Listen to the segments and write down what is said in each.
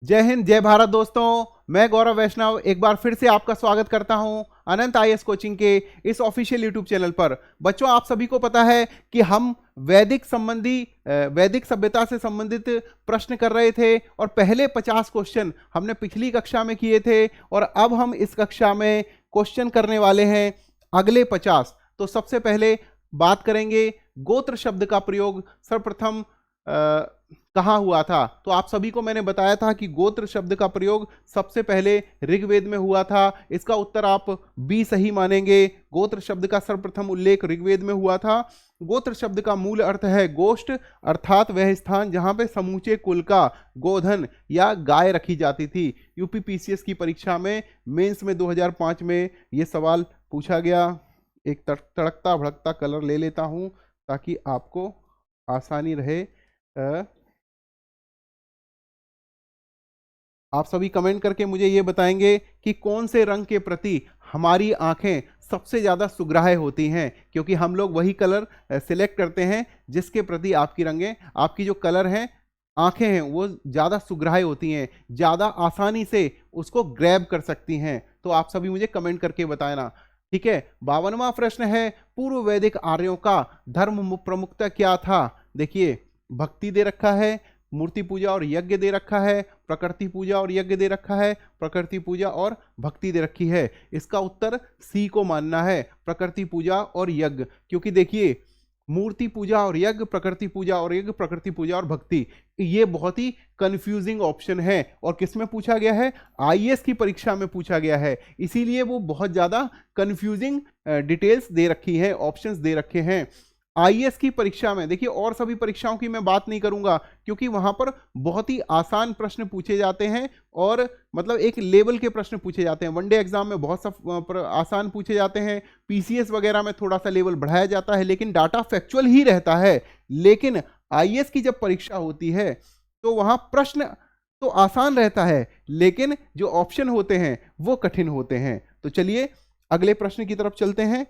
जय हिंद, जय भारत दोस्तों। मैं गौरव वैष्णव एक बार फिर से आपका स्वागत करता हूं अनंत आईएएस कोचिंग के इस ऑफिशियल यूट्यूब चैनल पर। बच्चों, आप सभी को पता है कि हम वैदिक सभ्यता से संबंधित प्रश्न कर रहे थे और पहले 50 क्वेश्चन हमने पिछली कक्षा में किए थे और अब हम इस कक्षा में क्वेश्चन करने वाले हैं अगले 50। तो सबसे पहले बात करेंगे गोत्र शब्द का प्रयोग सर्वप्रथम कहाँ हुआ था। तो आप सभी को मैंने बताया था कि गोत्र शब्द का प्रयोग सबसे पहले ऋग्वेद में हुआ था। इसका उत्तर आप बी सही मानेंगे। गोत्र शब्द का सर्वप्रथम उल्लेख ऋग्वेद में हुआ था। गोत्र शब्द का मूल अर्थ है गोष्ठ, अर्थात वह स्थान जहां पे समूचे कुल का गोधन या गाय रखी जाती थी। यूपी पीसीएस की परीक्षा में मेंस में 2005 में यह सवाल पूछा गया। एक तड़कता भड़कता कलर ले लेता हूं ताकि आपको आसानी रहे। आप सभी कमेंट करके मुझे ये बताएंगे कि कौन से रंग के प्रति हमारी आंखें सबसे ज़्यादा सुग्राह्य होती हैं, क्योंकि हम लोग वही कलर सिलेक्ट करते हैं जिसके प्रति आपकी जो कलर हैं, आंखें हैं, वो ज़्यादा सुग्राह्य होती हैं, ज़्यादा आसानी से उसको ग्रैब कर सकती हैं। तो आप सभी मुझे कमेंट करके बताना, ठीक है। 52वां प्रश्न है, पूर्व वैदिक आर्यों का धर्म प्रमुखता क्या था। देखिए, भक्ति दे रखा है, मूर्ति पूजा और यज्ञ दे रखा है, प्रकृति पूजा और यज्ञ दे रखा है, प्रकृति पूजा और भक्ति दे रखी है। इसका उत्तर सी को मानना है, प्रकृति पूजा और यज्ञ। क्योंकि देखिए, मूर्ति पूजा और यज्ञ, प्रकृति पूजा और यज्ञ, प्रकृति पूजा और भक्ति, ये बहुत ही कंफ्यूजिंग ऑप्शन है और किसमें पूछा गया है, आईएएस की परीक्षा में पूछा गया है। इसीलिए वो बहुत ज्यादा कंफ्यूजिंग डिटेल्स दे रखी है, ऑप्शंस दे रखे हैं। आईएएस की परीक्षा में देखिए, और सभी परीक्षाओं की मैं बात नहीं करूंगा क्योंकि वहां पर बहुत ही आसान प्रश्न पूछे जाते हैं और मतलब एक लेवल के प्रश्न पूछे जाते हैं। वनडे एग्जाम में बहुत सब आसान पूछे जाते हैं, पीसीएस वगैरह में थोड़ा सा लेवल बढ़ाया जाता है, लेकिन डाटा फैक्चुअल ही रहता है। लेकिन आईएएस की जब परीक्षा होती है तो वहां प्रश्न तो आसान रहता है, लेकिन जो ऑप्शन होते हैं वो कठिन होते हैं। तो चलिए अगले प्रश्न की तरफ चलते हैं।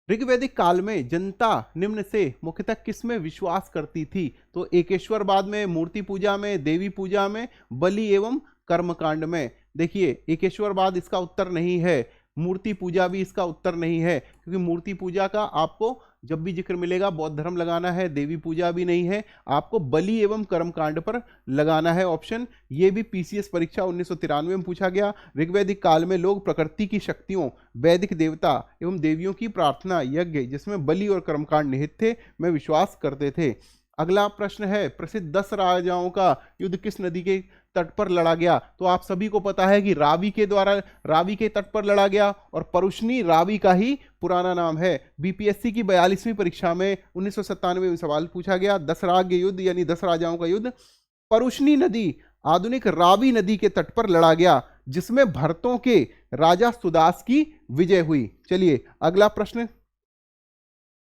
ऋग्वैदिक काल में जनता निम्न से मुख्यतः किस में विश्वास करती थी। तो एकेश्वरवाद में, मूर्ति पूजा में, देवी पूजा में, बलि एवं कर्मकांड में। देखिए, एकेश्वरवाद इसका उत्तर नहीं है, मूर्ति पूजा भी इसका उत्तर नहीं है, क्योंकि मूर्ति पूजा का आपको जब भी जिक्र मिलेगा बौद्ध धर्म लगाना है, देवी पूजा भी नहीं है, आपको बलि एवं कर्मकांड पर लगाना है ऑप्शन। ये भी पीसीएस परीक्षा 1993 में पूछा गया। ऋग्वैदिक काल में लोग प्रकृति की शक्तियों, वैदिक देवता एवं देवियों की प्रार्थना, यज्ञ जिसमें बलि और कर्मकांड निहित थे, में विश्वास करते थे। अगला प्रश्न है, प्रसिद्ध 10 राजाओं का युद्ध किस नदी के तट पर लड़ा गया। तो आप सभी को पता है कि रावी के तट पर लड़ा गया और परुष्णी रावी का ही पुराना नाम है। बीपीएससी की 42वीं परीक्षा में 1997 में सवाल पूछा गया, 10 राग युद्ध यानी 10 राजाओं का युद्ध परुष्णी नदी, आधुनिक रावी नदी के तट पर लड़ा गया, जिसमें भरतों के राजा सुदास की विजय हुई। चलिए अगला प्रश्न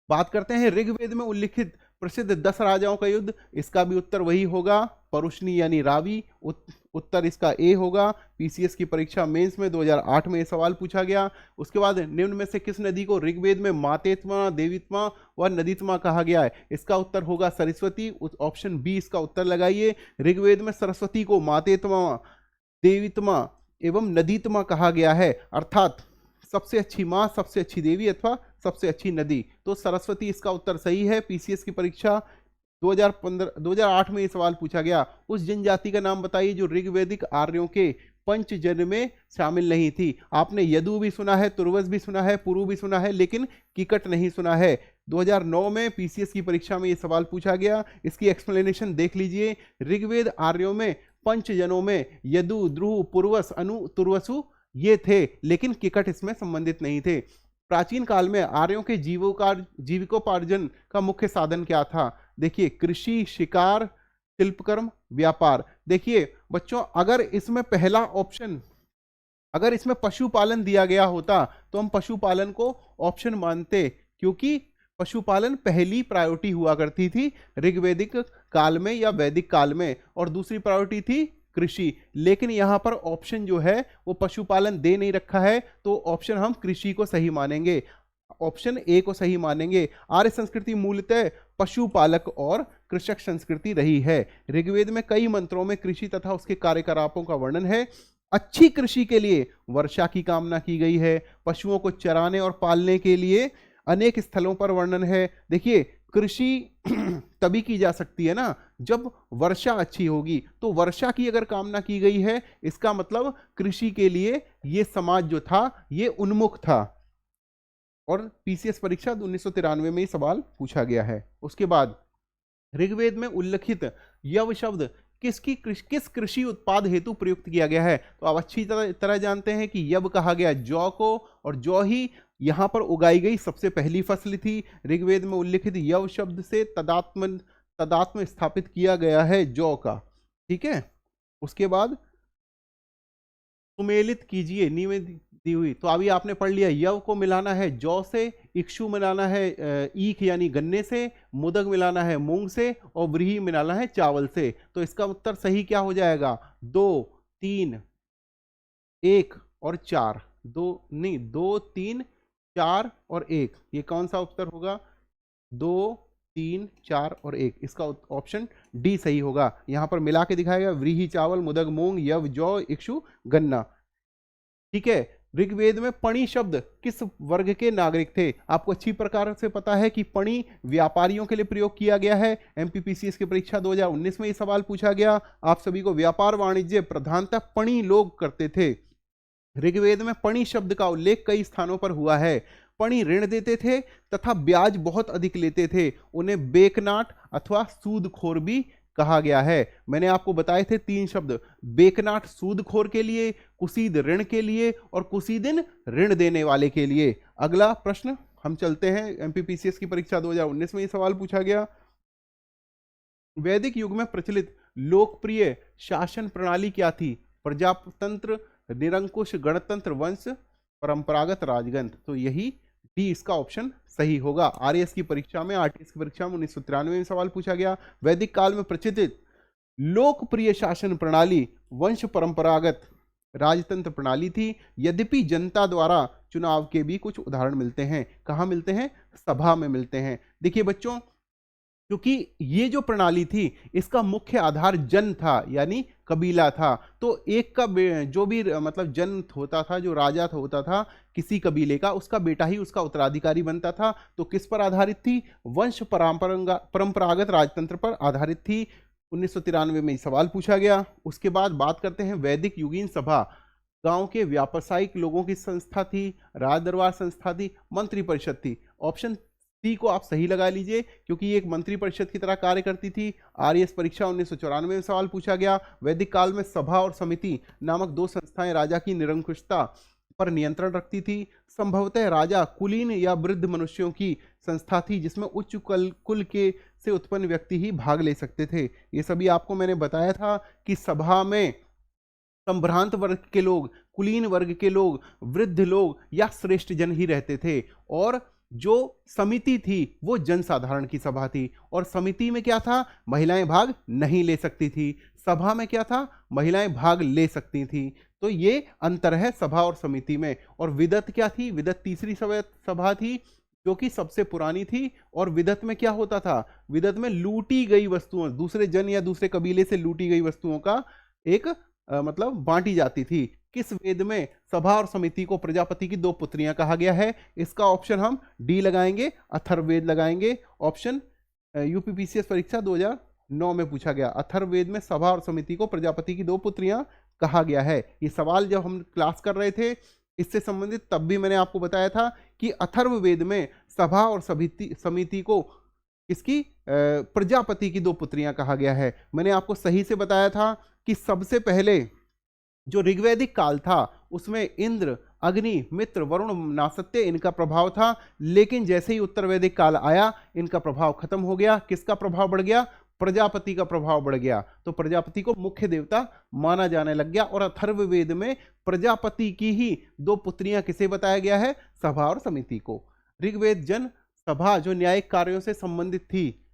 बात करते हैं, ऋग्वेद में उल्लिखित प्रसिद्ध 10 राजाओं का युद्ध। इसका भी उत्तर वही होगा, परुष्णी यानी रावी। उत्तर इसका ए होगा। पीसीएस की परीक्षा मेंस में 2008 में यह सवाल पूछा गया। उसके बाद निम्न में से किस नदी को ऋग्वेद में मातेत्मा, देवीत्मा व नदीत्मा कहा गया है। इसका उत्तर होगा सरस्वती। ऑप्शन बी इसका उत्तर लगाइए। ऋग्वेद में सरस्वती को मातेत्मा, देवीत्मा एवं नदीत्मा कहा गया है, अर्थात सबसे अच्छी माँ, सबसे अच्छी देवी अथवा सबसे अच्छी नदी। तो सरस्वती इसका उत्तर सही है। पीसीएस की परीक्षा 2008 में ये सवाल पूछा गया। उस जनजाति का नाम बताइए जो ऋग्वैदिक आर्यों के पंचजन में शामिल नहीं थी। आपने यदु भी सुना है, तुर्वस भी सुना है, पुरु भी सुना है, लेकिन किकट नहीं सुना है। 2009 में पीसीएस की परीक्षा में ये सवाल पूछा गया। इसकी एक्सप्लेनेशन देख लीजिए। ऋग्वेद आर्यों में पंचजनों में यदु, ध्रुव, पुर्वस, अनु, तुर्वसु ये थे, लेकिन किकट इसमें संबंधित नहीं थे। प्राचीन काल में आर्यों के जीविकोपार्जन का मुख्य साधन क्या था। देखिए, कृषि, शिकार, शिल्पकर्म, व्यापार। देखिए बच्चों, अगर इसमें पहला ऑप्शन, अगर इसमें पशुपालन दिया गया होता तो हम पशुपालन को ऑप्शन मानते, क्योंकि पशुपालन पहली प्रायोरिटी हुआ करती थी ऋग्वैदिक काल में या वैदिक काल में, और दूसरी प्रायोरिटी थी कृषि। लेकिन यहां पर ऑप्शन जो है वो पशुपालन दे नहीं रखा है, तो ऑप्शन हम कृषि को सही मानेंगे। ऑप्शन ए को सही मानेंगे। आर्य संस्कृति मूलतः पशुपालक और कृषक संस्कृति रही है। ऋग्वेद में कई मंत्रों में कृषि तथा उसके कार्यकलापों का वर्णन है। अच्छी कृषि के लिए वर्षा की कामना की गई है। पशुओं को चराने और पालने के लिए अनेक स्थलों पर वर्णन है। देखिए, कृषि तभी की जा सकती है ना जब वर्षा अच्छी होगी, तो वर्षा की अगर कामना की गई है, इसका मतलब कृषि के लिए ये समाज जो था ये उन्मुख था। और पीसीएस परीक्षा 1993 में ये सवाल पूछा गया है। उसके बाद ऋग्वेद में उल्लिखित यव शब्द किस कृषि उत्पाद हेतु प्रयुक्त किया गया है? तो आप अच्छी तरह जानते हैं कि यव कहा गया जौ को, और जौ ही यहां पर उगाई गई सबसे पहली फसल थी। ऋग्वेद में उल्लिखित यव शब्द से तदात्म स्थापित किया गया है जौ का। ठीक है, उसके बाद सुमेलित कीजिए नींव दी हुई, तो अभी आपने पढ़ लिया यव को मिलाना है जौ से, इक्षु मिलाना है ईख यानी गन्ने से, मुदग मिलाना है मूंग से, और व्रीहि मिलाना है चावल से। तो इसका उत्तर सही क्या हो जाएगा? 2, 3, 1 और 4। 2, 3, 4 और 1, ये कौन सा उत्तर होगा? 2, 3, 4 और 1, इसका ऑप्शन डी सही होगा। यहां पर मिला के दिखाएगा व्रीहि चावल, मुदग मूंग, यव जौ, इक्षु गन्ना। ठीक है, ऋग्वेद में पणि शब्द किस वर्ग के नागरिक थे? आपको अच्छी प्रकार से पता है कि पणि व्यापारियों के लिए प्रयोग किया गया है। एमपीपीसीएस की परीक्षा 2019 में ये सवाल पूछा गया। आप सभी को व्यापार वाणिज्य प्रधानतः पणि लोग करते थे। ऋग्वेद में पणि शब्द का उल्लेख कई स्थानों पर हुआ है। पणि ऋण देते थे तथा ब्याज बहुत अधिक लेते थे। उन्हें बेकनाट अथवा सूदखोर भी कहा गया है। मैंने आपको बताए थे 3 शब्द, बेकनाट सूदखोर के लिए, कुसीद ऋण के लिए, और कुसीदिन ऋण देने वाले के लिए। अगला प्रश्न हम चलते हैं, एमपीपीसीएस की परीक्षा 2019 में ये सवाल पूछा गया। वैदिक युग में प्रचलित लोकप्रिय शासन प्रणाली क्या थी? प्रजातंत्र, निरंकुश, गणतंत्र, वंश, परंपरागत राजगंध। तो यही डी इसका ऑप्शन सही होगा। आरएएस की परीक्षा में, आरटीएस की परीक्षा में 1993 में सवाल पूछा गया। वैदिक काल में प्रचलित लोकप्रिय शासन प्रणाली वंश परंपरागत राजतंत्र प्रणाली थी। यद्यपि जनता द्वारा चुनाव के भी कुछ उदाहरण मिलते हैं। कहाँ मिलते हैं? सभा में मिलते हैं। देखिए बच्चों, क्योंकि ये जो प्रणाली थी इसका मुख्य आधार जन था, यानी कबीला था। तो एक का जो भी मतलब जन होता था, जो राजा होता था किसी कबीले का, उसका बेटा ही उसका उत्तराधिकारी बनता था। तो किस पर आधारित थी? वंश परंपरागत राजतंत्र पर आधारित थी। 1993 में सवाल पूछा गया। उसके बाद बात करते हैं वैदिक युगीन सभा गांव के व्यावसायिक लोगों की संस्था थी, राज दरबार संस्था थी, मंत्री परिषद थी। ऑप्शन सी को आप सही लगा लीजिए, क्योंकि ये एक मंत्री परिषद की तरह कार्य करती थी। आरएएस परीक्षा 1994 में सवाल पूछा गया। वैदिक काल में सभा और समिति नामक 2 संस्थाएं राजा की निरंकुशता पर नियंत्रण रखती थी। संभवतः राजा कुलीन या वृद्ध मनुष्यों की संस्था थी, जिसमें उच्च कुल के से उत्पन्न व्यक्ति ही भाग ले सकते थे। ये सभी आपको मैंने बताया था कि सभा में संभ्रांत वर्ग के लोग, कुलीन वर्ग के लोग, वृद्ध लोग या श्रेष्ठ जन ही रहते थे। और जो समिति थी वो जनसाधारण की सभा थी। और समिति में क्या था? महिलाएं भाग नहीं ले सकती थी। सभा में क्या था? महिलाएं भाग ले सकती थी। तो ये अंतर है सभा और समिति में। और विदत क्या थी? विदत तीसरी सभा थी जो कि सबसे पुरानी थी। और विदत में क्या होता था? विदत में लूटी गई वस्तुओं, दूसरे जन या दूसरे कबीले से लूटी गई वस्तुओं का एक मतलब बांटी जाती थी। किस वेद में सभा और समिति को प्रजापति की 2 पुत्रियां कहा गया है? इसका ऑप्शन हम डी लगाएंगे, अथर्ववेद लगाएंगे। ऑप्शन यूपीपीसीएस परीक्षा 2009 में पूछा गया। अथर्ववेद में सभा और समिति को प्रजापति की 2 पुत्रियां कहा गया है। ये सवाल जब हम क्लास कर रहे थे इससे संबंधित, तब भी मैंने आपको बताया था कि अथर्ववेद में सभा और समिति को इसकी प्रजापति की 2 पुत्रियां कहा गया है। मैंने आपको सही से बताया था कि सबसे पहले जो ऋग्वैदिक काल था उसमें इंद्र, अग्नि, मित्र, वरुण, नासत्य इनका प्रभाव था। लेकिन जैसे ही उत्तर वैदिक काल आया इनका प्रभाव खत्म हो गया। किसका प्रभाव बढ़ गया? प्रजापति का प्रभाव बढ़ गया। तो प्रजापति को मुख्य देवता माना जाने लग गया। और अथर्ववेद में प्रजापति की ही 2 पुत्रियां किसे बताया गया है? सभा और समिति को। ऋग्वेद जन सभा जो न्यायिक कार्यों से संबंधित थी,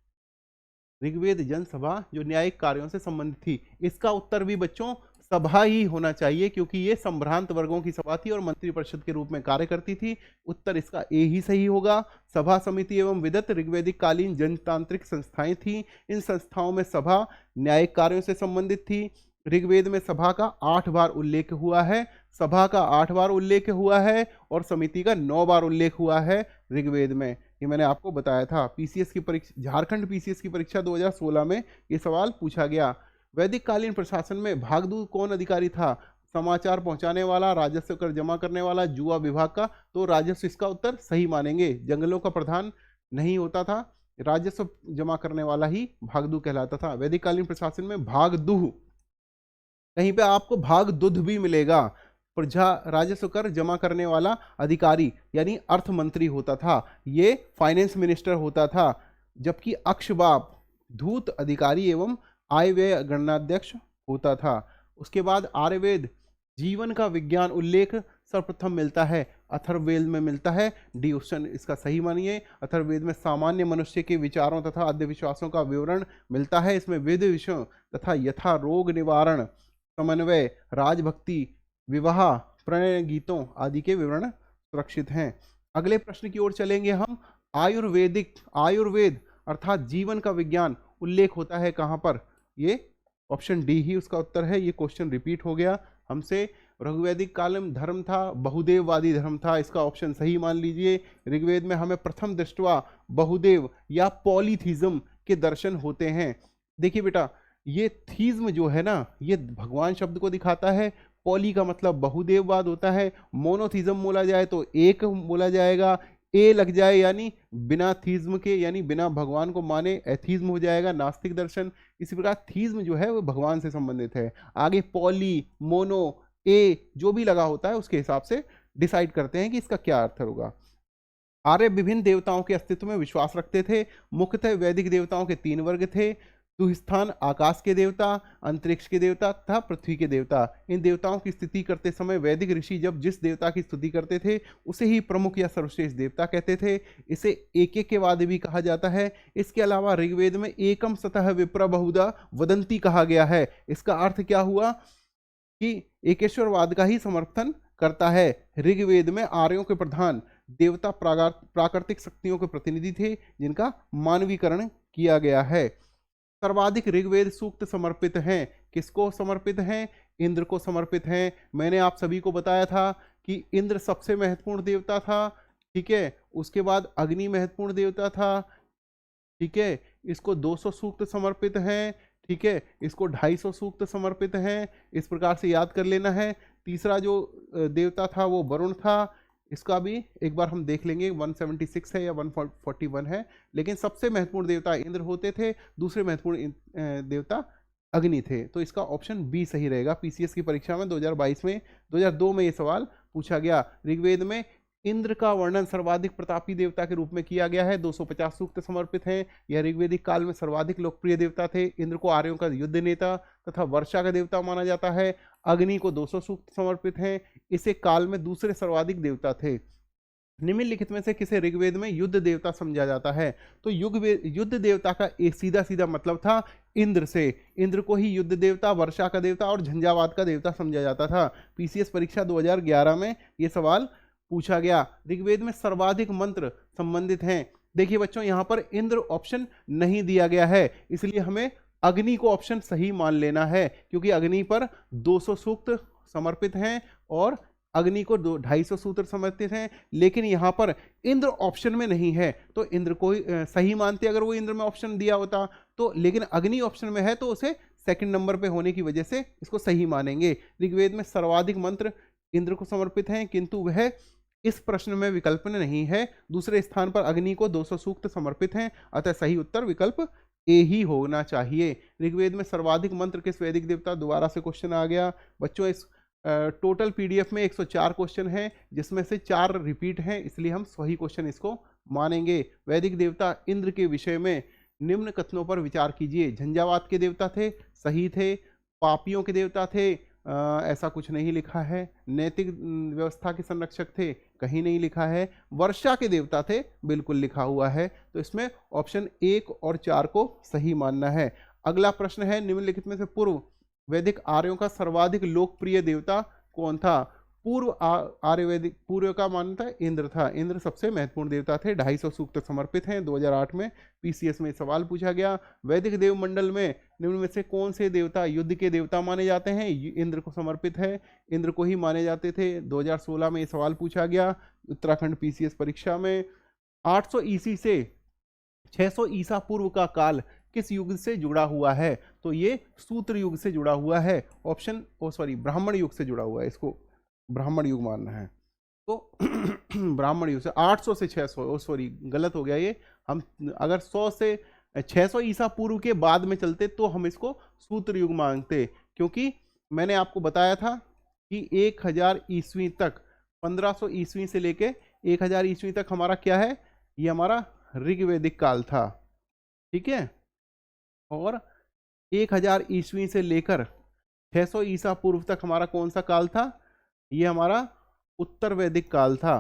ऋग्वेद जन सभा जो न्यायिक कार्यों से संबंधित थी, इसका उत्तर भी बच्चों सभा ही होना चाहिए, क्योंकि ये संभ्रांत वर्गों की सभा थी और मंत्रिपरिषद के रूप में कार्य करती थी। उत्तर इसका ए ही सही होगा। सभा, समिति एवं विदत ऋग्वैदिक कालीन जनतांत्रिक संस्थाएं थीं। इन संस्थाओं में सभा न्यायिक कार्यों से संबंधित थी। ऋग्वेद में सभा का 8 बार उल्लेख हुआ है। सभा का 8 बार उल्लेख हुआ है और समिति का 9 बार उल्लेख हुआ है ऋग्वेद में। ये मैंने आपको बताया था। पीसीएस की परीक्षा, झारखंड पीसीएस की परीक्षा 2016 में ये सवाल पूछा गया। वैदिक कालीन प्रशासन में भागदू कौन अधिकारी था? समाचार पहुंचाने वाला, राजस्व कर जमा करने वाला, जुआ विभाग का। तो राजस्व इसका उत्तर सही मानेंगे। जंगलों का प्रधान नहीं होता था, राजस्व जमा करने वाला ही भागदू कहलाता था। वैदिक कालीन प्रशासन में भागदू, कहीं पे आपको भागदुध भी मिलेगा। प्रजा राजस्व कर जमा करने वाला अधिकारी यानी अर्थ मंत्री होता था, ये फाइनेंस मिनिस्टर होता था। जबकि अक्षबाप धूत अधिकारी एवं आय व्यय गणनाध्यक्ष होता था। उसके बाद आर्यवेद जीवन का विज्ञान उल्लेख सर्वप्रथम मिलता है अथर्ववेद में मिलता है। डी ऑप्शन इसका सही मानिए। अथर्ववेद में सामान्य मनुष्य के विचारों तथा अंधविश्वासों का विवरण मिलता है। इसमें वेद विषयों तथा यथा रोग निवारण, समन्वय, राजभक्ति, विवाह, प्रणय गीतों आदि के विवरण सुरक्षित हैं। अगले प्रश्न की ओर चलेंगे हम। आयुर्वेद अर्थात जीवन का विज्ञान उल्लेख होता है कहाँ पर? ये ऑप्शन डी ही उसका उत्तर है। ये क्वेश्चन रिपीट हो गया हमसे। ऋग्वैदिक काल में धर्म था, बहुदेववादी धर्म था, इसका ऑप्शन सही मान लीजिए। ऋग्वेद में हमें प्रथम दृष्टवा बहुदेव या पॉलीथीज्म के दर्शन होते हैं। देखिए बेटा, ये थीज्म जो है ना, ये भगवान शब्द को दिखाता है। पॉली का मतलब बहुदेववाद होता है। मोनोथीज्म बोला जाए तो एक बोला जाएगा। ए लग जाए यानी बिना थीज्म के, यानी बिना भगवान को माने एथीज्म हो जाएगा, नास्तिक दर्शन। इसी प्रकार थीज्म जो है वो भगवान से संबंधित है। आगे पॉली, मोनो, ए जो भी लगा होता है उसके हिसाब से डिसाइड करते हैं कि इसका क्या अर्थ होगा। आर्य विभिन्न देवताओं के अस्तित्व में विश्वास रखते थे। मुख्यतः वैदिक देवताओं के 3 वर्ग थे। दुहिस्थान आकाश के देवता, अंतरिक्ष के देवता तथा पृथ्वी के देवता। इन देवताओं की स्तुति करते समय वैदिक ऋषि जब जिस देवता की स्तुति करते थे उसे ही प्रमुख या सर्वश्रेष्ठ देवता कहते थे। इसे एक के बाद भी कहा जाता है। इसके अलावा ऋग्वेद में एकम सतः विप्र बहुधा वदंती कहा गया है। इसका अर्थ क्या हुआ कि एकेश्वरवाद का ही समर्थन करता है। ऋग्वेद में आर्यों के प्रधान देवता प्राकृतिक शक्तियों के प्रतिनिधि थे जिनका मानवीकरण किया गया है। सर्वाधिक ऋग्वेद सूक्त समर्पित हैं। किसको समर्पित हैं? इंद्र को समर्पित हैं। मैंने आप सभी को बताया था कि इंद्र सबसे महत्वपूर्ण देवता था, ठीक है। उसके बाद अग्नि महत्वपूर्ण देवता था, ठीक है। इसको 200 सूक्त समर्पित हैं, ठीक है। इसको 250 सूक्त समर्पित हैं। इस प्रकार से याद कर लेना है। तीसरा जो देवता था वो वरुण था। इसका भी एक बार हम देख लेंगे 176 है या 141 है। लेकिन सबसे महत्वपूर्ण देवता इंद्र होते थे, दूसरे महत्वपूर्ण देवता अग्नि थे। तो इसका ऑप्शन बी सही रहेगा। पीसीएस की परीक्षा में 2002 में ये सवाल पूछा गया। ऋग्वेद में इंद्र का वर्णन सर्वाधिक प्रतापी देवता के रूप में किया गया है। 250 सूक्त समर्पित हैं। यह ऋग्वेदिक काल में सर्वाधिक लोकप्रिय देवता थे। इंद्र को आर्यों का युद्ध नेता तथा वर्षा का देवता माना जाता है। अग्नि को 200 सूक्त समर्पित हैं। इसे काल में दूसरे सर्वाधिक देवता थे। निम्नलिखित में से किसे ऋग्वेद में युद्ध देवता समझा जाता है? तो युद्ध देवता का एक सीधा सीधा मतलब था इंद्र से। इंद्र को ही युद्ध देवता, वर्षा का देवता और झंझावात का देवता समझा जाता था। पीसीएस परीक्षा 2011 में यह सवाल पूछा गया। ऋग्वेद में सर्वाधिक मंत्र संबंधित हैं। देखिए बच्चों, यहां पर इंद्र ऑप्शन नहीं दिया गया है, इसलिए हमें अग्नि को ऑप्शन सही मान लेना है, क्योंकि अग्नि पर 200 सूक्त समर्पित हैं और अग्नि को 250 सूत्र समर्पित हैं। लेकिन यहां पर इंद्र ऑप्शन में नहीं है, तो इंद्र को सही मानते अगर वो इंद्र में ऑप्शन दिया होता तो। लेकिन अग्नि ऑप्शन में है तो उसे सेकंड नंबर पे होने की वजह से इसको सही मानेंगे। ऋग्वेद में सर्वाधिक मंत्र इंद्र को समर्पित हैं, किंतु वह इस प्रश्न में विकल्प नहीं है। दूसरे स्थान पर अग्नि को 200 सूक्त समर्पित हैं, अतः सही उत्तर विकल्प ए ही होना चाहिए। ऋग्वेद में सर्वाधिक मंत्र किस वैदिक देवता? दोबारा से क्वेश्चन आ गया बच्चों। इस टोटल पीडीएफ में 104 क्वेश्चन हैं, जिसमें से 4 रिपीट हैं, इसलिए हम सही क्वेश्चन इसको मानेंगे। वैदिक देवता इंद्र के विषय में निम्न कथनों पर विचार कीजिए। झंझावात के देवता थे, सही थे। पापियों के देवता थे, ऐसा कुछ नहीं लिखा है। नैतिक व्यवस्था के संरक्षक थे, कहीं नहीं लिखा है। वर्षा के देवता थे, बिल्कुल लिखा हुआ है। तो इसमें ऑप्शन 1 और 4 को सही मानना है। अगला प्रश्न है, निम्नलिखित में से पूर्व वैदिक आर्यों का सर्वाधिक लोकप्रिय देवता कौन था? आर्यवैदिक पूर्व का मानता है इंद्र था। इंद्र सबसे महत्वपूर्ण देवता थे। 250 सूक्त समर्पित हैं। 2008 में पीसीएस में सवाल पूछा गया। वैदिक देव मंडल में निम्न में से कौन से देवता युद्ध के देवता माने जाते हैं? इंद्र को समर्पित है। इंद्र को ही माने जाते थे। 2016 में ये सवाल पूछा गया उत्तराखंड पीसीएस परीक्षा में। 800 ईसी से 600 ईसा पूर्व का काल किस युग से जुड़ा हुआ है? तो ये सूत्र युग से जुड़ा हुआ है। ऑप्शन ब्राह्मण युग से जुड़ा हुआ है। इसको ब्राह्मण युग मानना है तो ब्राह्मण युग से 800 से 600 गलत हो गया ये। हम अगर 100 से 600 ईसा पूर्व के बाद में चलते तो हम इसको सूत्र युग मानते, क्योंकि मैंने आपको बताया था कि 1000 ईस्वी तक 1500 ईस्वी से लेके 1000 ईस्वी तक हमारा क्या है? ये हमारा ऋग्वैदिक काल था। ठीक है, और 1000 ईस्वी से लेकर 600 ईसा पूर्व तक हमारा कौन सा काल था? ये हमारा उत्तर वैदिक काल था।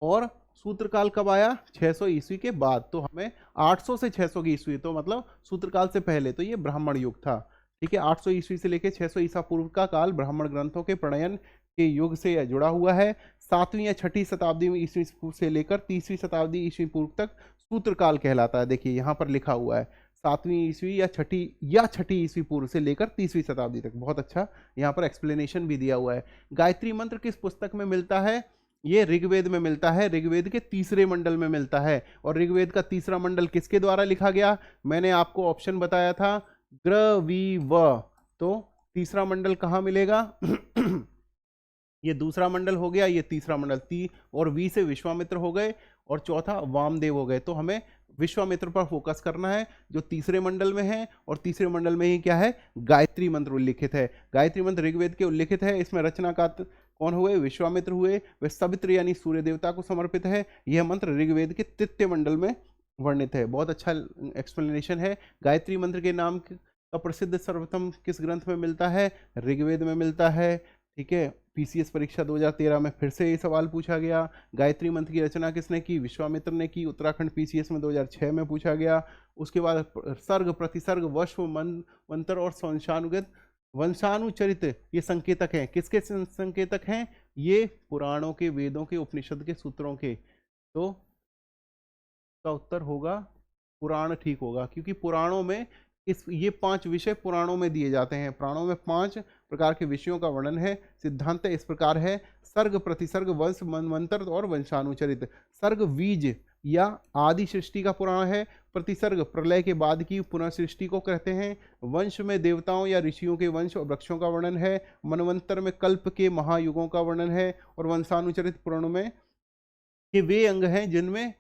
और सूत्र काल कब आया? 600 ईस्वी के बाद। तो हमें 800 से 600 की ईस्वी, तो मतलब सूत्र काल से पहले, तो ये ब्राह्मण युग था। ठीक है, 800 ईस्वी से लेकर 600 ईसा पूर्व का काल ब्राह्मण ग्रंथों के प्रणयन के युग से जुड़ा हुआ है। 7वीं या 6ठी शताब्दी में ईस्वी से लेकर 30वीं शताब्दी ईस्वी पूर्व तक सूत्र काल कहलाता है। देखिए यहाँ पर लिखा हुआ है 7वीं ईस्वी या छठी ईस्वी पूर्व से लेकर 30वीं शताब्दी तक। बहुत अच्छा यहाँ पर एक्सप्लेनेशन भी दिया हुआ है। गायत्री मंत्र किस पुस्तक में मिलता है? ये ऋग्वेद में मिलता है। ऋग्वेद के तीसरे मंडल में मिलता है। और ऋग्वेद का तीसरा मंडल किसके द्वारा लिखा गया? मैंने आपको ऑप्शन बताया था, ग्रवीव। तो तीसरा मंडल कहाँ मिलेगा? ये दूसरा मंडल हो गया, ये तीसरा मंडल। और वी से विश्वामित्र हो गए और चौथा वामदेव हो गए। तो हमें विश्वामित्र पर फोकस करना है जो तीसरे मंडल में है। और तीसरे मंडल में ही क्या है? गायत्री मंत्र उल्लिखित है। गायत्री मंत्र ऋग्वेद के उल्लिखित है। इसमें रचनाकार कौन हुए? विश्वामित्र हुए। वे सवित्र यानी सूर्य देवता को समर्पित है। यह मंत्र ऋग्वेद के तृतीय मंडल में वर्णित है। बहुत अच्छा एक्सप्लेनेशन है। गायत्री मंत्र के नाम का प्रसिद्ध सर्वप्रथम किस ग्रंथ में मिलता है? ऋग्वेद में मिलता है। ठीक है, पीसीएस परीक्षा 2013 में फिर से ये सवाल पूछा गया। गायत्री मंत्र की रचना किसने की? विश्वामित्र ने की। उत्तराखंड पीसीएस में 2006 में पूछा गया। उसके बाद सर्ग, प्रतिसर्ग, वश्व, मंत्र और वंशानुचरित ये संकेतक हैं। किसके संकेतक हैं? ये पुराणों के, वेदों के, उपनिषद के सूत्रों के। तो का उत्तर होगा पुराण ठीक होगा, क्योंकि पुराणों में ये 5 विषय पुराणों में दिए जाते हैं। पुराणों में 5 प्रकार के विषयों का वर्णन है। सिद्धांत इस प्रकार है: सर्ग, प्रतिसर्ग, वंश, मंत्र और वंशानुचरित। सर्ग बीज या आदि सृष्टि का पुराण है। प्रतिसर्ग प्रलय के बाद की पुनः सृष्टि को कहते हैं। वंश में देवताओं या ऋषियों के वंश और वृक्षों का वर्णन है। मनवंतर में कल्प के महायुगों का वर्णन है। और वंशानुचरित पुराणों में के वे अंग हैं जिनमें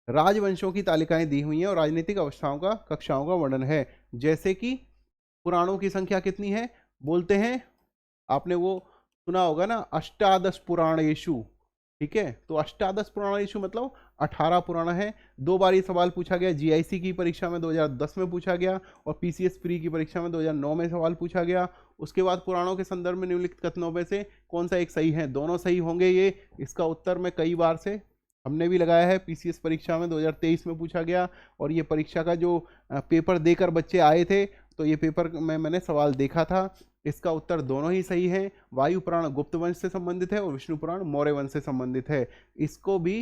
राजवंशों की तालिकाएं दी हुई हैं और राजनीतिक अवस्थाओं का, कक्षाओं का वर्णन है। जैसे कि पुराणों की संख्या कितनी है? बोलते हैं, आपने वो सुना होगा ना, अष्टादश पुराणेषु। ठीक है, तो अष्टादश पुराणेषु मतलब 18 पुराण है। 2 बार ये सवाल पूछा गया। जीआईसी की परीक्षा में 2010 में पूछा गया और पीसीएस प्री की परीक्षा में 2009 में सवाल पूछा गया। उसके बाद पुराणों के संदर्भ में निम्नलिखित कथनों में से कौन सा एक सही है? दोनों सही होंगे ये। इसका उत्तर मैं कई बार से हमने भी लगाया है। पीसीएस परीक्षा में 2023 में पूछा गया और ये परीक्षा का जो पेपर देकर बच्चे आए थे, तो ये पेपर में मैंने सवाल देखा था। इसका उत्तर दोनों ही सही है। वायु पुराण गुप्त वंश से संबंधित है और विष्णु पुराण मौर्य वंश से संबंधित है। इसको भी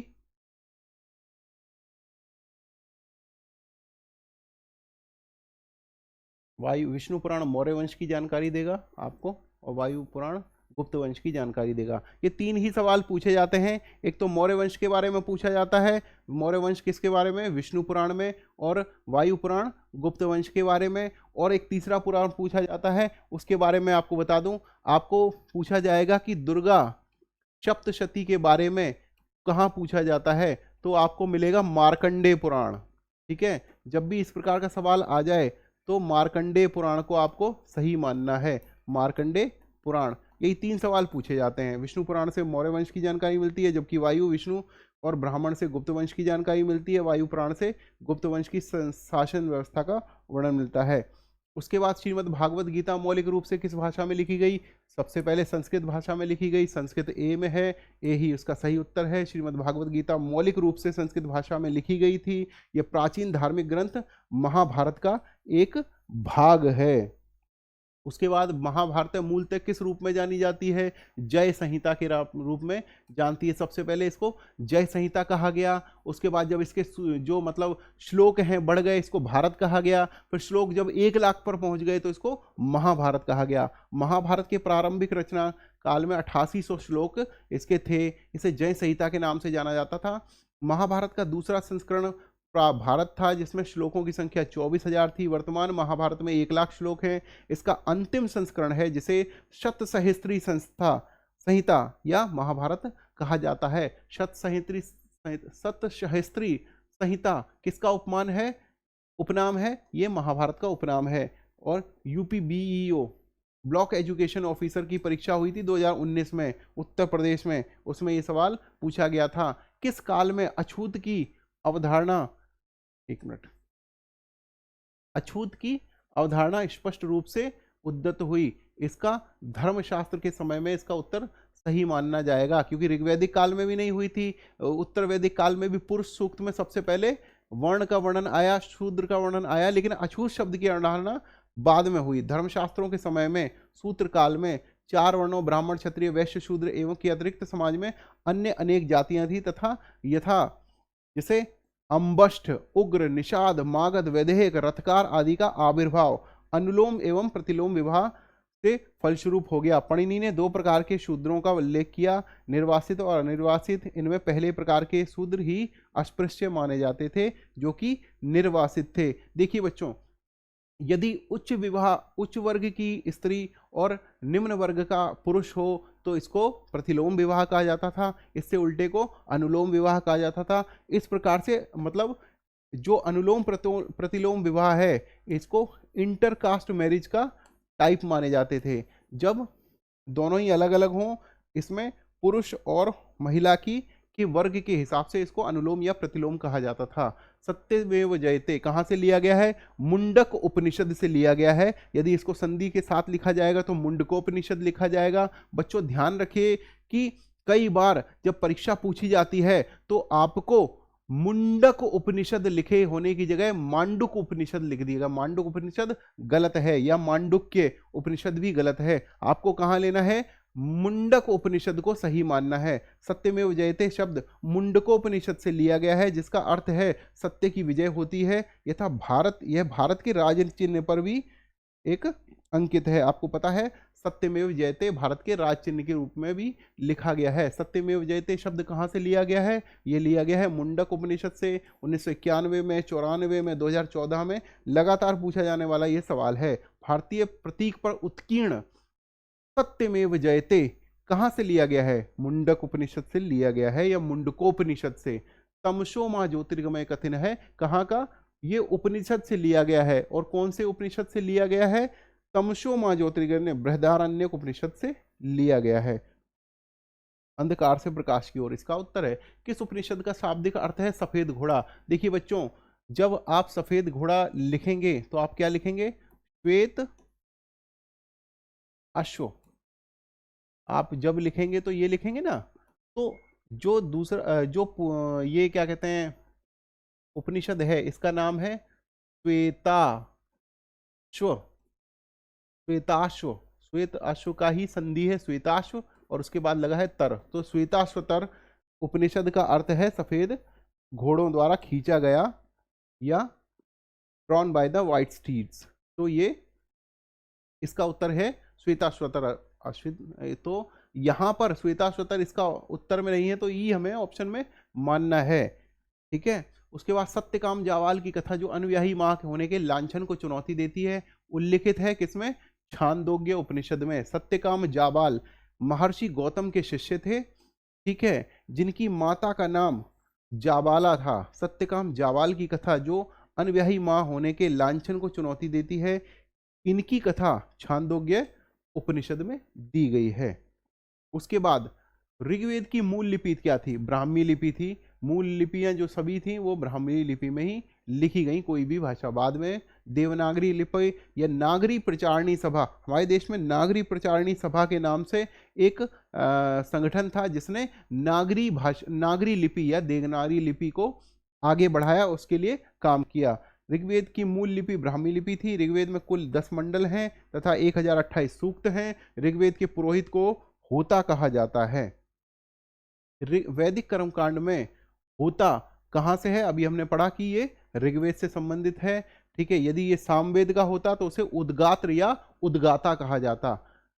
विष्णु पुराण मौर्य वंश की जानकारी देगा आपको और वायु पुराण गुप्त वंश की जानकारी देगा। ये 3 ही सवाल पूछे जाते हैं। एक तो मौर्य वंश के बारे में पूछा जाता है। मौर्य वंश किसके बारे में? विष्णु पुराण में। और वायु पुराण गुप्त वंश के बारे में। और एक तीसरा पुराण पूछा जाता है, उसके बारे में आपको बता दूं, आपको पूछा जाएगा कि दुर्गा सप्तशती के बारे में कहाँ पूछा जाता है, तो आपको मिलेगा मार्कंडेय पुराण। ठीक है, जब भी इस प्रकार का सवाल आ जाए तो मार्कंडेय पुराण को आपको सही मानना है। मार्कंडेय पुराण, यही 3 सवाल पूछे जाते हैं। विष्णु पुराण से मौर्य वंश की जानकारी मिलती है, जबकि वायु, विष्णु और ब्राह्मण से गुप्त वंश की जानकारी मिलती है। वायु पुराण से गुप्त वंश की शासन व्यवस्था का वर्णन मिलता है। उसके बाद श्रीमद् भागवत गीता मौलिक रूप से किस भाषा में लिखी गई? सबसे पहले संस्कृत भाषा में लिखी गई। संस्कृत ए में है, ए ही उसका सही उत्तर है। श्रीमद् भागवत गीता मौलिक रूप से संस्कृत भाषा में लिखी गई थी। यह प्राचीन धार्मिक ग्रंथ महाभारत का एक भाग है। उसके बाद महाभारत मूलतः किस रूप में जानी जाती है? जय संहिता के रूप में जानती है। सबसे पहले इसको जय संहिता कहा गया। उसके बाद जब इसके जो मतलब श्लोक हैं बढ़ गए, इसको भारत कहा गया। फिर श्लोक जब 1 लाख पर पहुंच गए तो इसको महाभारत कहा गया। महाभारत के प्रारंभिक रचना काल में 8800 श्लोक इसके थे। इसे जय संहिता के नाम से जाना जाता था। महाभारत का दूसरा संस्करण भारत था, जिसमें श्लोकों की संख्या 24,000 थी। वर्तमान महाभारत में 1 लाख श्लोक हैं। इसका अंतिम संस्करण है जिसे शतसहस्त्री संहिता या महाभारत कहा जाता है। शतसहस्त्री संहिता किसका उपमान है? उपनाम है। ये महाभारत का उपनाम है। और UP BEO block education officer की परीक्षा हुई थी 2019 में उत्तर प्रदेश में, उसमें ये सवाल पूछा गया था। किस काल में अछूत की अवधारणा, एक मिनट, अछूत की अवधारणा स्पष्ट रूप से उद्यत हुई? इसका धर्मशास्त्र के समय में इसका उत्तर सही मानना जाएगा, क्योंकि ऋग्वैदिक काल में भी नहीं हुई थी। उत्तर वैदिक काल में भी पुरुष सूक्त में सबसे पहले वर्ण का वर्णन आया, शूद्र का वर्णन आया, लेकिन अछूत शब्द की अवधारणा बाद में हुई। धर्मशास्त्रों के समय में सूत्र काल में 4 वर्णों ब्राह्मण, क्षत्रिय, वैश्य, शूद्र एवं के अतिरिक्त समाज में अन्य अनेक जातियां थी तथा यथा जैसे अम्बष्ठ, उग्र, निषाद, मागध, वैदेहिक, रथकार आदि का आविर्भाव अनुलोम एवं प्रतिलोम विवाह से फलस्वरूप हो गया। पणिनि ने 2 प्रकार के शूद्रों का उल्लेख किया, निर्वासित और अनिर्वासित। इनमें पहले प्रकार के शूद्र ही अस्पृश्य माने जाते थे, जो कि निर्वासित थे। देखिए बच्चों, यदि उच्च वर्ग की स्त्री और निम्न वर्ग का पुरुष हो तो इसको प्रतिलोम विवाह कहा जाता था, इससे उल्टे को अनुलोम विवाह कहा जाता था। इस प्रकार से मतलब जो अनुलोम प्रतिलोम विवाह है इसको इंटरकास्ट मैरिज का टाइप माने जाते थे, जब दोनों ही अलग अलग हों। इसमें पुरुष और महिला की वर्ग के हिसाब से इसको अनुलोम या प्रतिलोम कहा जाता था। सत्यमेव जयते कहाँ से लिया गया है? मुंडक उपनिषद से लिया गया है। यदि इसको संधि के साथ लिखा जाएगा तो मुंडकोपनिषद लिखा जाएगा। बच्चों ध्यान रखिए कि कई बार जब परीक्षा पूछी जाती है तो आपको मुंडक उपनिषद लिखे होने की जगह मांडुक उपनिषद लिख दिएगा। मांडुक उपनिषद गलत है, या मांडुक्य उपनिषद भी गलत है। आपको कहाँ लेना है? मुंडक उपनिषद को सही मानना है। सत्यमेव जयते शब्द मुंडकोपनिषद से लिया गया है, जिसका अर्थ है सत्य की विजय होती है। यथा भारत, यह भारत के राज चिन्ह पर भी एक अंकित है। आपको पता है सत्यमेव जयते भारत के राज चिन्ह के रूप में भी लिखा गया है। सत्यमेव जयते शब्द कहाँ से लिया गया है? ये लिया गया है मुंडक उपनिषद से। 1991 में, 94 में, 2014 में लगातार पूछा जाने वाला ये सवाल है। भारतीय प्रतीक पर उत्कीर्ण सत्यमेव जयते कहाँ से लिया गया है? मुंडक उपनिषद से लिया गया है, या मुंडकोपनिषद से। तमसो मां ज्योतिर्गमय कथन है, कहाँ का? ये उपनिषद से लिया गया है। और कौन से उपनिषद से लिया गया है? तमसो मां ज्योतिर्गमय बृहदारण्यक उपनिषद से लिया गया है। अंधकार से प्रकाश की ओर, इसका उत्तर है किस उपनिषद का शाब्दिक अर्थ है सफेद घोड़ा? देखिए बच्चों, जब आप सफेद घोड़ा लिखेंगे तो आप क्या लिखेंगे? श्वेत अश्व। आप जब लिखेंगे तो ये लिखेंगे ना, तो जो दूसरा ये क्या कहते हैं उपनिषद है, इसका नाम है श्वेताश्व। श्वेताश्व, श्वेत अश्व का ही संधि है श्वेताश्व, और उसके बाद लगा है तर, तो श्वेताश्वतर उपनिषद का अर्थ है सफेद घोड़ों द्वारा खींचा गया, या drawn by the white steeds. तो ये इसका उत्तर है श्वेताश्वतर। तो यहां पर श्वेताश्वतर इसका उत्तर में नहीं है, तो ई हमें ऑप्शन में मानना है। ठीक है। उसके बाद सत्यकाम जावाल की कथा जो अनव्याही मां होने के लांछन को चुनौती देती है, उल्लिखित है किसमें? छांदोग्य उपनिषद में। सत्यकाम जाबाल महर्षि गौतम के शिष्य थे, ठीक है, जिनकी माता का नाम जाबाला था। सत्यकाम जाबाल की कथा जो अनव्याही मां होने के लांछन को चुनौती देती है, इनकी कथा छांदोग्य उपनिषद में दी गई है। उसके बाद ऋग्वेद की मूल लिपि क्या थी? ब्राह्मी लिपि थी। मूल लिपियां जो सभी थी वो ब्राह्मी लिपि में ही लिखी गई, कोई भी भाषा। बाद में देवनागरी लिपि या नागरी प्रचारणी सभा, हमारे देश में नागरी प्रचारणी सभा के नाम से एक संगठन था जिसने नागरी लिपि या देवनागरी लिपि को आगे बढ़ाया, उसके लिए काम किया। ऋग्वेद की मूल लिपि ब्राह्मी लिपि थी। ऋग्वेद में कुल 10 मंडल हैं तथा 1028 सूक्त हैं। ऋग्वेद के पुरोहित को होता कहा जाता है। वैदिक कर्मकांड में होता कहाँ से है? अभी हमने पढ़ा कि ये ऋग्वेद से संबंधित है। ठीक है, यदि ये सामवेद का होता तो उसे उद्गात्र या उद्गाता कहा जाता।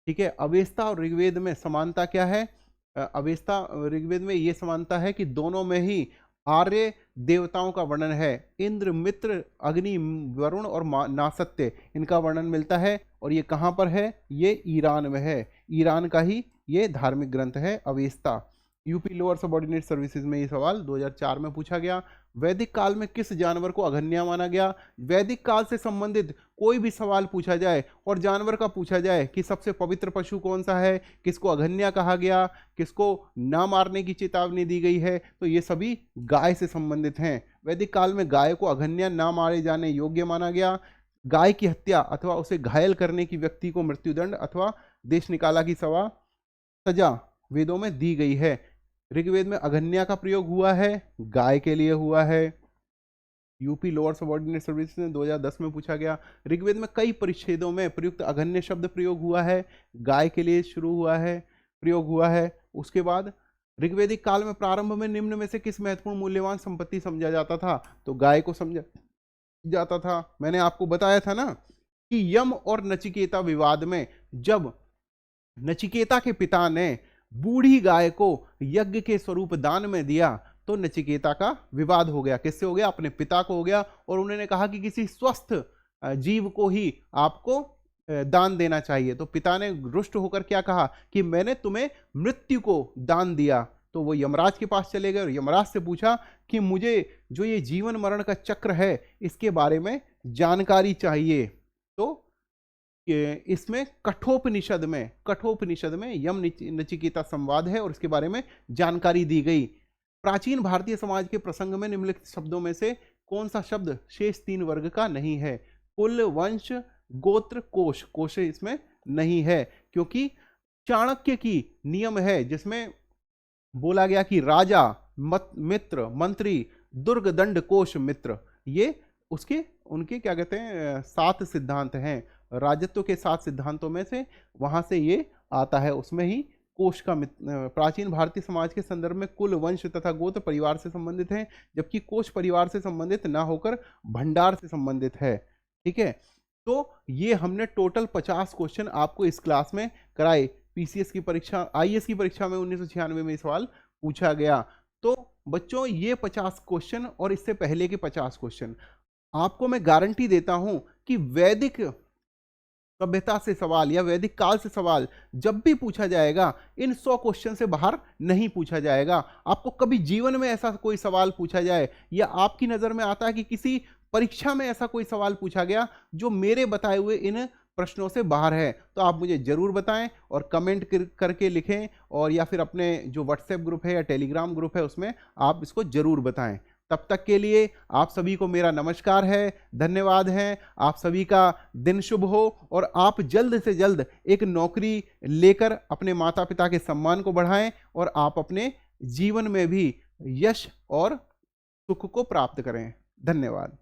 ठीक है, अवेस्ता और ऋग्वेद में समानता क्या है? अवेस्ता ऋग्वेद में ये समानता है कि दोनों में ही आर्य देवताओं का वर्णन है। इंद्र, मित्र, अग्नि, वरुण और नासत्य, इनका वर्णन मिलता है। और ये कहाँ पर है? ये ईरान में है। ईरान का ही ये धार्मिक ग्रंथ है Avesta. UP lower subordinate services में ये सवाल 2004 में पूछा गया। वैदिक काल में किस जानवर को अघन्या माना गया? वैदिक काल से संबंधित कोई भी सवाल पूछा जाए और जानवर का पूछा जाए कि सबसे पवित्र पशु कौन सा है, किसको अघन्या कहा गया, किसको ना मारने की चेतावनी दी गई है, तो ये सभी गाय से संबंधित हैं। वैदिक काल में गाय को अघन्या ना मारे जाने योग्य माना गया। गाय की हत्या अथवा उसे घायल करने की व्यक्ति को मृत्युदंड अथवा देश निकाला की सजा वेदों में दी गई है। ऋग्वेद में अघन्या का प्रयोग हुआ है, गाय के लिए हुआ है। यूपी लोअर सबऑर्डिनेट सर्विस ने 2010 में पूछा गया। ऋग्वेद में कई परिच्छेदों में प्रयुक्त अघन्य शब्द प्रयोग हुआ है, गाय के लिए शुरू हुआ है, प्रयोग हुआ है। उसके बाद ऋग्वेदिक काल में प्रारंभ में निम्न में से किस महत्वपूर्ण मूल्यवान संपत्ति समझा जाता था? तो गाय को समझा जाता था। मैंने आपको बताया था ना कि यम और नचिकेता विवाद में जब नचिकेता के पिता ने बूढ़ी गाय को यज्ञ के स्वरूप दान में दिया तो नचिकेता का विवाद हो गया। किससे हो गया? अपने पिता को हो गया। और उन्होंने कहा कि किसी स्वस्थ जीव को ही आपको दान देना चाहिए। तो पिता ने रुष्ट होकर क्या कहा कि मैंने तुम्हें मृत्यु को दान दिया। तो वो यमराज के पास चले गए और यमराज से पूछा कि मुझे जो ये जीवन मरण का चक्र है इसके बारे में जानकारी चाहिए। तो इसमें कठोपनिषद में यम नचिकेता संवाद है और इसके बारे में जानकारी दी गई। प्राचीन भारतीय समाज के प्रसंग में निम्नलिखित शब्दों में से कौन सा शब्द शेष 3 वर्ग का नहीं है? कुल, वंश, गोत्र, कोश। कोश इसमें नहीं है क्योंकि चाणक्य की नियम है जिसमें बोला गया कि राजा, मित्र, मंत्री, दुर्ग, दंड, कोश, मित्र, ये उनके क्या कहते हैं 7 सिद्धांत हैं। राजत्व के 7 सिद्धांतों में से वहां से ये आता है। उसमें ही कोश का प्राचीन भारतीय समाज के संदर्भ में कुल, वंश तथा गोत्र परिवार से संबंधित है, जबकि कोश परिवार से संबंधित ना होकर भंडार से संबंधित है। ठीक है, तो ये हमने टोटल 50 क्वेश्चन आपको इस क्लास में कराए। पीसीएस की परीक्षा, आईएएस की परीक्षा में 1996 में सवाल पूछा गया। तो बच्चों ये 50 क्वेश्चन और इससे पहले के 50 क्वेश्चन आपको मैं गारंटी देता हूं कि वैदिक सभ्यता से सवाल या वैदिक काल से सवाल जब भी पूछा जाएगा इन 100 क्वेश्चन से बाहर नहीं पूछा जाएगा। आपको कभी जीवन में ऐसा कोई सवाल पूछा जाए या आपकी नजर में आता है कि किसी परीक्षा में ऐसा कोई सवाल पूछा गया जो मेरे बताए हुए इन प्रश्नों से बाहर है, तो आप मुझे जरूर बताएं और कमेंट करके लिखें, और या फिर अपने जो व्हाट्सएप ग्रुप है या टेलीग्राम ग्रुप है उसमें आप इसको जरूर बताएं। तब तक के लिए आप सभी को मेरा नमस्कार है, धन्यवाद है। आप सभी का दिन शुभ हो और आप जल्द से जल्द एक नौकरी लेकर अपने माता पिता के सम्मान को बढ़ाएं और आप अपने जीवन में भी यश और सुख को प्राप्त करें। धन्यवाद।